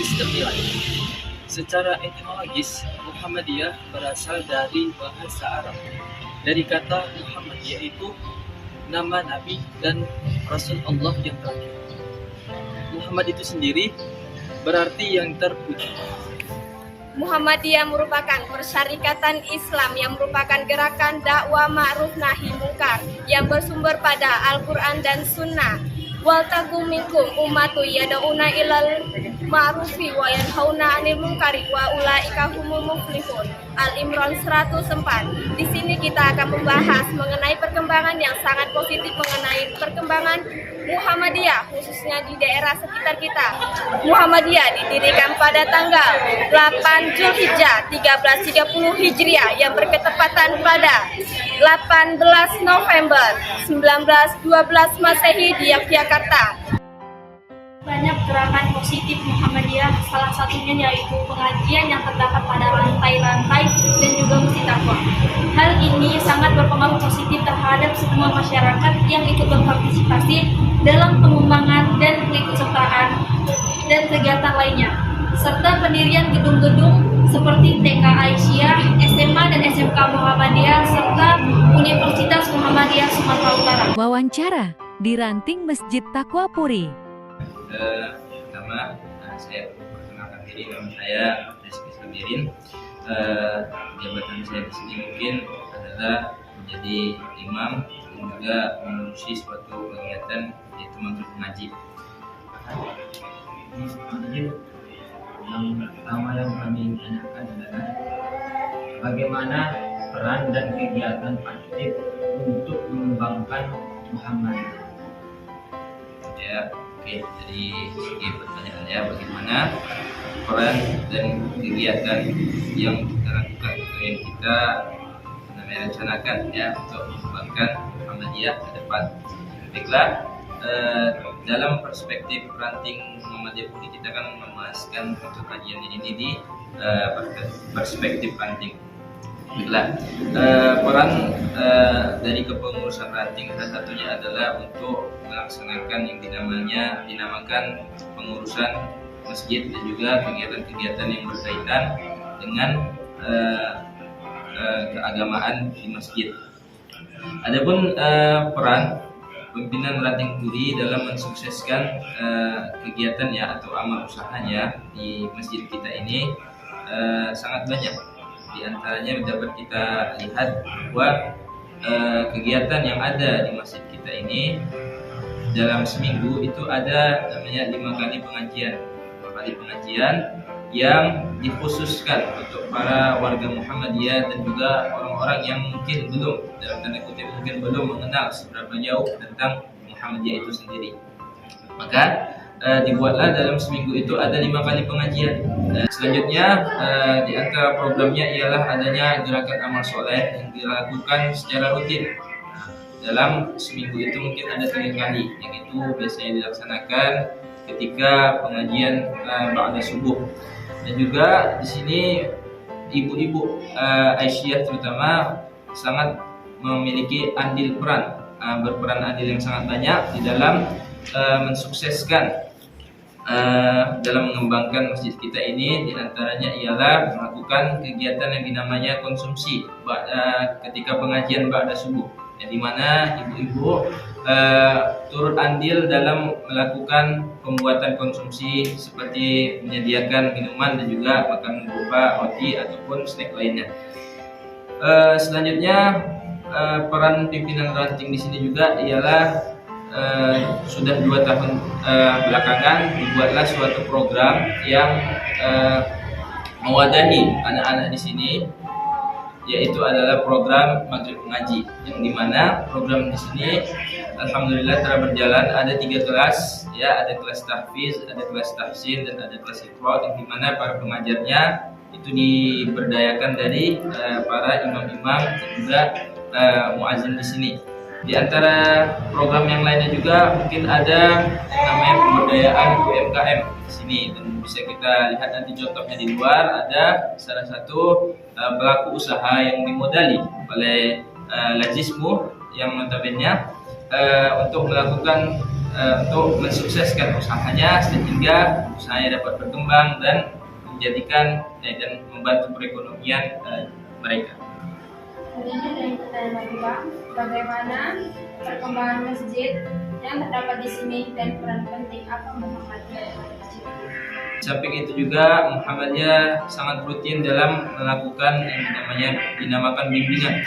sistem nilai. Secara etimologis, Muhammadiyah berasal dari bahasa Arab, dari kata Muhammad, yaitu nama Nabi dan Rasul Allah yang terakhir. Muhammad itu sendiri berarti yang terpuji. Muhammadiyah merupakan persyarikatan Islam yang merupakan gerakan dakwah ma'ruf nahi mungkar yang bersumber pada Al-Quran dan Sunnah. Wal takum minkum ummatu yad'una ilal ma'rufi wa yanhauna 'anil munkari wa ulaika humul muflihun. Al-Imran 104. Di sini kita akan membahas mengenai perkembangan yang sangat positif mengenai perkembangan Muhammadiyah, khususnya di daerah sekitar kita. Muhammadiyah didirikan pada tanggal 8 Zulhijjah 1330 Hijriah yang berketepatan pada 18 November 1912 Masehi di Yogyakarta. Banyak gerakan positif Muhammadiyah, salah satunya yaitu pengajian yang terdapat pada rantai-rantai dan juga masjid takwa. Hal ini sangat berpengaruh positif terhadap semua masyarakat yang ikut berpartisipasi dalam pengembangan dan keikutsertaan dan kegiatan lainnya, serta pendirian gedung-gedung seperti TK Aisyah, SMA dan SMK Muhammadiyah, serta Universitas Muhammadiyah Sumatera Utara. Wawancara di Ranting Masjid Taqwa Puri. Pertama, saya perkenalkan diri, nama saya Rizky Sabirin. Jabatan saya di sini mungkin adalah menjadi imam dan juga mengurusi suatu kegiatan yaitu maghrib mengaji. Yang pertama yang kami tanyakan adalah bagaimana peran dan kegiatan aktif untuk mengembangkan Muhammadiyah. Ya, oke. Dari segi pertanyaannya, bagaimana peran dan kegiatan yang kita lakukan atau yang kita rencanakan ya untuk mengembangkan Muhammadiyah ke depan. Baiklah, dalam perspektif ranting Muhammadiyah Puri, kita akan membahaskan untuk kajian ini di perspektif ranting. Baiklah, peran dari kepengurusan ranting salah satunya adalah untuk melaksanakan yang dinamakan pengurusan masjid dan juga kegiatan-kegiatan yang berkaitan dengan keagamaan di masjid. Adapun peran pimpinan ranting Puri dalam mensukseskan kegiatan ya atau amal usahanya di masjid kita ini sangat banyak. Di antaranya dapat kita lihat bahwa kegiatan yang ada di masjid kita ini dalam seminggu itu ada namanya 5 kali pengajian. 5 kali pengajian yang dikhususkan untuk para warga Muhammadiyah dan juga orang-orang yang mungkin belum, dalam tanda kutip mungkin belum mengenal seberapa jauh tentang Muhammadiyah itu sendiri. Maka dibuatlah dalam seminggu itu ada 5 kali pengajian. Selanjutnya di antara programnya ialah adanya gerakan amal soleh yang dilakukan secara rutin. Dalam seminggu itu mungkin ada 3 kali, yang itu biasanya dilaksanakan ketika pengajian ba'da subuh. Dan juga di sini ibu-ibu Aisyah terutama sangat memiliki andil berperan andil yang sangat banyak di dalam mensukseskan dalam mengembangkan masjid kita ini. Di antaranya ialah melakukan kegiatan yang dinamanya konsumsi ketika pengajian ba'da subuh, yang dimana ibu-ibu turut andil dalam melakukan pembuatan konsumsi seperti menyediakan minuman dan juga makan berupa roti ataupun snack lainnya. Selanjutnya peran pimpinan ranting di sini juga ialah sudah 2 tahun belakangan dibuatlah suatu program yang mewadahi anak-anak di sini, yaitu adalah program maghrib mengaji, yang dimana program di sini alhamdulillah telah berjalan. Ada 3 kelas, ya, ada kelas tahfiz, ada kelas tahsin, dan ada kelas iqra, yang dimana para pengajarnya itu diberdayakan dari para imam-imam dan juga muazzin di sini. Di antara program yang lainnya juga mungkin ada namanya pemberdayaan UMKM di sini, dan bisa kita lihat nanti contohnya di luar. Ada salah satu pelaku usaha yang dimodali oleh Lazismu yang notabene untuk melakukan untuk mensukseskan usahanya sehingga usahanya dapat berkembang dan menjadikan dan membantu perekonomian mereka. Selanjutnya dari pertanyaan kedua, bagaimana perkembangan masjid yang terdapat di sini dan peran penting apa Muhammadiyah dalam masjid? Samping itu juga Muhammadiyah sangat rutin dalam melakukan yang dinamakan bimbingan.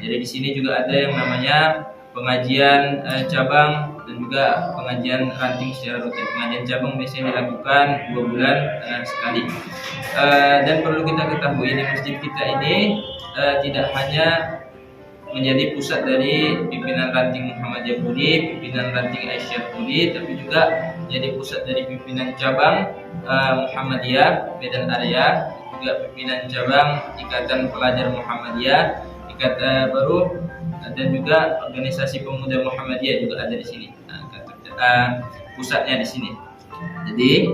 Jadi di sini juga ada yang namanya pengajian cabang dan juga pengajian ranting secara rutin. Pengajian cabang biasanya dilakukan 2 bulan sekali. Dan perlu kita ketahui di masjid kita ini tidak hanya menjadi pusat dari pimpinan ranting Muhammadiyah Puri, pimpinan ranting Aisyah Puri, tapi juga menjadi pusat dari pimpinan cabang Muhammadiyah Medan Area, juga pimpinan cabang Ikatan Pelajar Muhammadiyah, Ikatan Baru, dan juga organisasi pemuda Muhammadiyah juga ada di sini. Pusatnya di sini. Jadi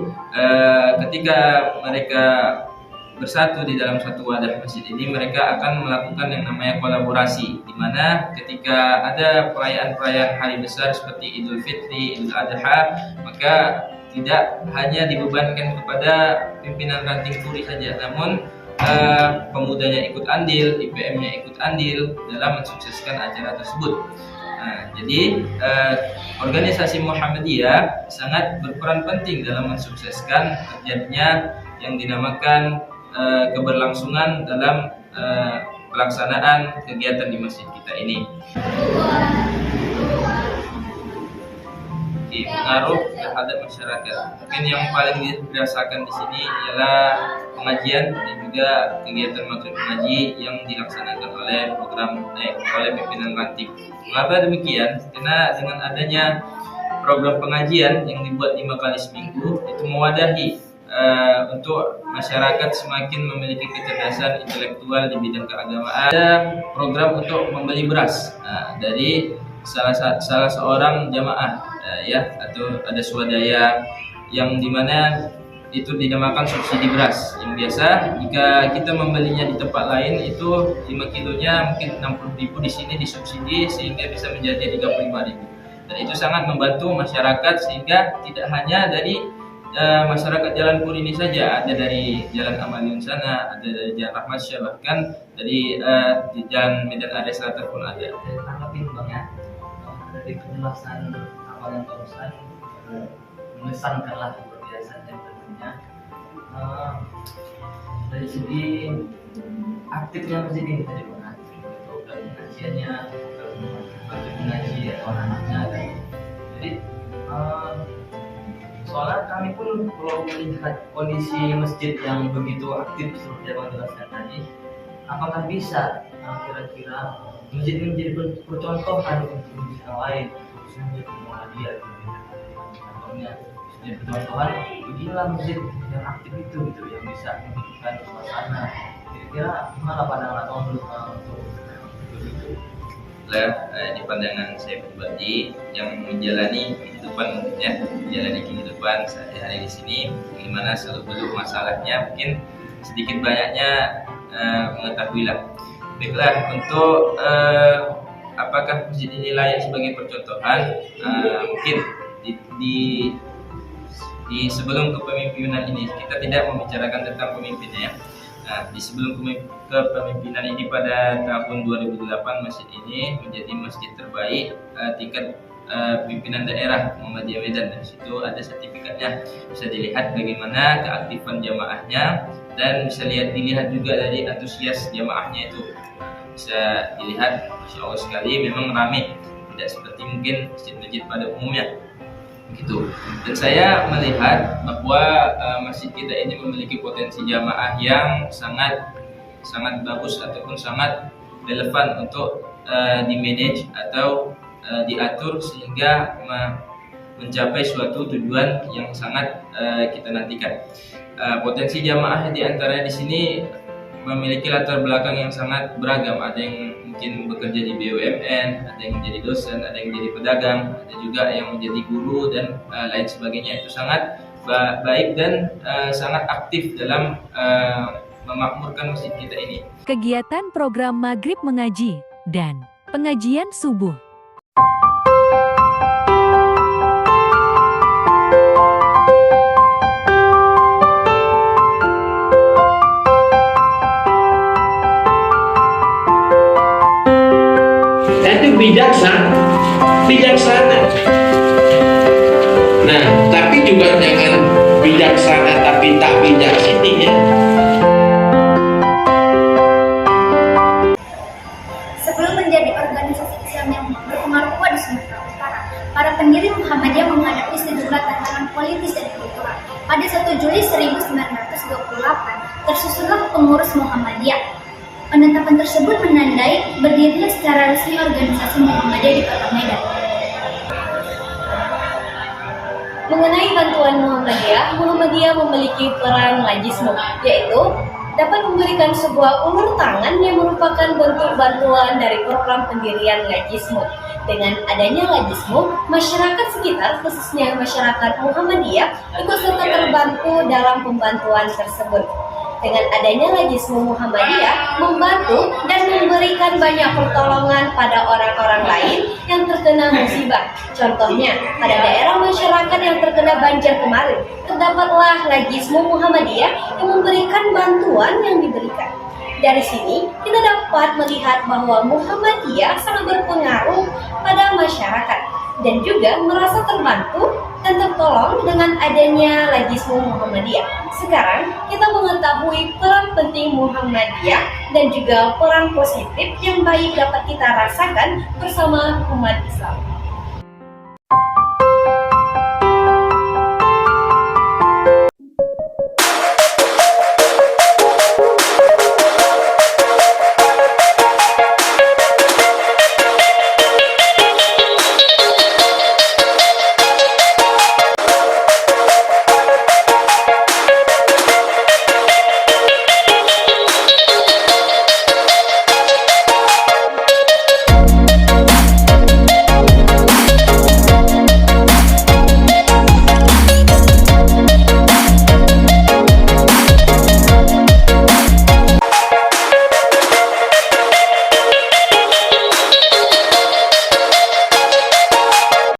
ketika mereka bersatu di dalam satu wadah masjid ini, mereka akan melakukan yang namanya kolaborasi, di mana ketika ada perayaan-perayaan hari besar seperti Idul Fitri, Idul Adha, maka tidak hanya dibebankan kepada pimpinan ranting Puri saja, namun pemudanya ikut andil, IPM-nya ikut andil dalam mensukseskan acara tersebut. Jadi organisasi Muhammadiyah sangat berperan penting dalam mensukseskan terjadinya yang dinamakan keberlangsungan dalam pelaksanaan kegiatan di masjid kita ini. Pengaruh terhadap masyarakat. Mungkin yang paling dirasakan di sini ialah pengajian dan juga kegiatan maghrib mengaji yang dilaksanakan oleh oleh pimpinan ranting. Mengapa demikian? Karena dengan adanya program pengajian yang dibuat 5 kali seminggu itu mewadahi untuk masyarakat semakin memiliki kecerdasan intelektual di bidang keagamaan. Ada program untuk membeli beras dari salah seorang jamaah atau ada swadaya yang dimana itu dinamakan subsidi beras, yang biasa jika kita membelinya di tempat lain itu 5 kilonya mungkin 60.000, di sini disubsidi sehingga bisa menjadi 35.000. Dan itu sangat membantu masyarakat sehingga tidak hanya dari masyarakat Jalan Puri ini saja, ada dari Jalan Amaliun sana, ada dari Jalan Rahmat Syah, bahkan dari di Jalan Medan Area Selatan pun ada. Tanggapin Bang ya, dari penjelasan awal yang barusan mengesankanlah kebiasaan yang tentunya dari segi aktifnya masjid ini tadi Bang, program pengajiannya, program pengaji atau anak-anaknya kan. Jadi soalnya kami pun kalau melihat kondisi masjid yang begitu aktif seperti yang jelaskan tadi, apakah bisa kira-kira masjid ini menjadi percontohan untuk masjid yang lain, khususnya masjid Muhammadiyah? Contohnya jadi percontohan, beginilah masjid yang aktif itu gitu, yang bisa menghidupkan suasana. Kira-kira gimana pandangan atau untuk begitu? Di pandangan saya pribadi yang menjalani kehidupan sehari-hari di sini, bagaimana seluk-beluk masalahnya mungkin sedikit banyaknya mengetahuilah. Baiklah, untuk apakah masjid ini layak sebagai percontohan? Mungkin di sebelum kepemimpinan ini kita tidak membicarakan tentang pemimpinnya ya. Di sebelum kepemimpinan ini pada tahun 2008 masjid ini menjadi masjid terbaik tingkat pimpinan daerah Muhammadiyah Medan. Di situ ada sertifikatnya, bisa dilihat bagaimana keaktifan jamaahnya dan bisa dilihat juga dari antusias jamaahnya itu. Bisa dilihat, Masya Allah sekali, memang ramai, tidak seperti mungkin masjid-masjid pada umumnya. Begitu. Dan saya melihat bahwa masjid kita ini memiliki potensi jamaah yang sangat bagus ataupun sangat relevan untuk di-manage atau diatur sehingga mencapai suatu tujuan yang sangat kita nantikan. Potensi jamaah di antaranya di sini memiliki latar belakang yang sangat beragam. Ada yang mungkin bekerja di BUMN, ada yang menjadi dosen, ada yang menjadi pedagang, ada juga yang menjadi guru dan lain sebagainya. Itu sangat baik dan sangat aktif dalam memakmurkan masjid kita ini. Kegiatan program Maghrib Mengaji dan pengajian subuh. bijaksana. Nah, tapi juga jangan bijaksana tapi tak bijak sini ya. Sebelum menjadi organisasi Islam yang berpengaruh kuat di Sumatera Utara, para pendiri Muhammadiyah menghadapi sejumlah tantangan politis dan kultural. Pada 1 Juli 1928, tersusunlah pengurus Muhammadiyah. Penetapan tersebut menandai berdirinya secara resmi organisasi Muhammadiyah di Kota Medan. Mengenai bantuan Muhammadiyah memiliki peran lajismu, yaitu dapat memberikan sebuah ulur tangan yang merupakan bentuk bantuan dari program pendirian lajismu. Dengan adanya lajismu, masyarakat sekitar, khususnya masyarakat Muhammadiyah, ikut serta terbantu dalam pembantuan tersebut. Dengan adanya lajismu Muhammadiyah membantu dan memberikan banyak pertolongan pada orang-orang lain yang terkena musibah. Contohnya, pada daerah masyarakat yang terkena banjir kemarin, terdapatlah lajismu Muhammadiyah yang memberikan bantuan yang diberikan. Dari sini, kita dapat melihat bahwa Muhammadiyah sangat berpengaruh pada masyarakat dan juga merasa terbantu dan tertolong dengan adanya lajismu Muhammadiyah. Sekarang, kita mengetahui peran penting Muhammadiyah dan juga peran positif yang baik dapat kita rasakan bersama umat Islam.